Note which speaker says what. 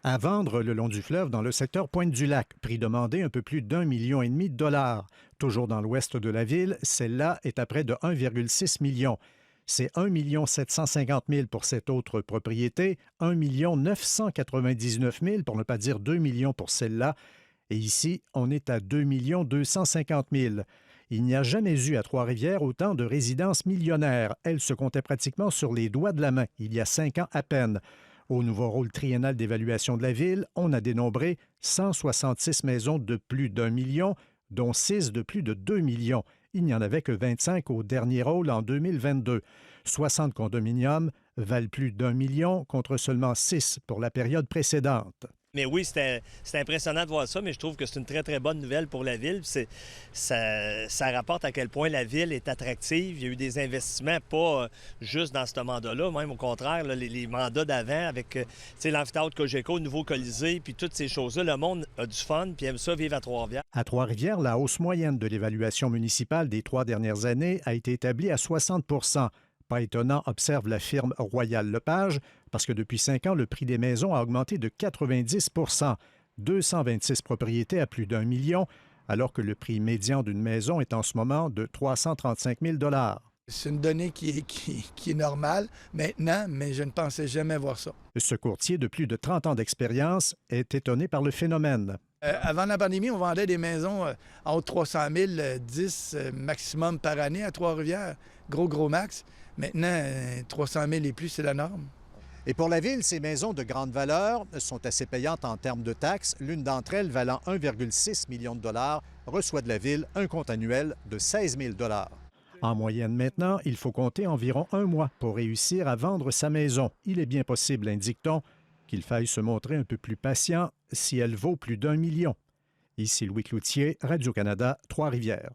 Speaker 1: À vendre le long du fleuve dans le secteur Pointe-du-Lac, prix demandé un peu plus d'1,5 million de dollars. Toujours dans l'ouest de la ville, celle-là est à près de 1,6 million. C'est 1 750 000 pour cette autre propriété, 1 999 000 pour ne pas dire 2 millions pour celle-là. Et ici, on est à 2 250 000. Il n'y a jamais eu à Trois-Rivières autant de résidences millionnaires. Elles se comptaient pratiquement sur les doigts de la main, il y a 5 ans à peine. Au nouveau rôle triennal d'évaluation de la ville, on a dénombré 166 maisons de plus d'1 million, dont 6 de plus de 2 millions. Il n'y en avait que 25 au dernier rôle en 2022. 60 condominiums valent plus d'1 million contre seulement 6 pour la période précédente.
Speaker 2: Mais oui, c'était impressionnant de voir ça, mais je trouve que c'est une très, très bonne nouvelle pour la ville. Ça rapporte à quel point la ville est attractive. Il y a eu des investissements, pas juste dans ce mandat-là, même au contraire, là, les mandats d'avant avec l'amphithéâtre Cogeco, le nouveau Colisée, puis toutes ces choses-là. Le monde a du fun, puis aime ça vivre à Trois-Rivières.
Speaker 1: À Trois-Rivières, la hausse moyenne de l'évaluation municipale des 3 dernières années a été établie à 60 %. Pas étonnant, observe la firme Royal Lepage, parce que depuis 5 ans, le prix des maisons a augmenté de 90 226 propriétés à plus d'1 million, alors que le prix médian d'une maison est en ce moment de 335 000 $.
Speaker 3: C'est une donnée qui est normale maintenant, mais je ne pensais jamais voir ça.
Speaker 1: Ce courtier de plus de 30 ans d'expérience est étonné par le phénomène.
Speaker 3: Avant la pandémie, on vendait des maisons en haut de 300 000, 10 maximum par année à Trois-Rivières. Gros max. Maintenant, 300 000 et plus, c'est la norme.
Speaker 1: Et pour la ville, ces maisons de grande valeur sont assez payantes en termes de taxes. L'une d'entre elles, valant 1,6 million de dollars, reçoit de la ville un compte annuel de 16 000 $. En moyenne maintenant, il faut compter environ 1 mois pour réussir à vendre sa maison. Il est bien possible, indique-t-on, qu'il faille se montrer un peu plus patient si elle vaut plus d'1 million. Ici Louis Cloutier, Radio-Canada, Trois-Rivières.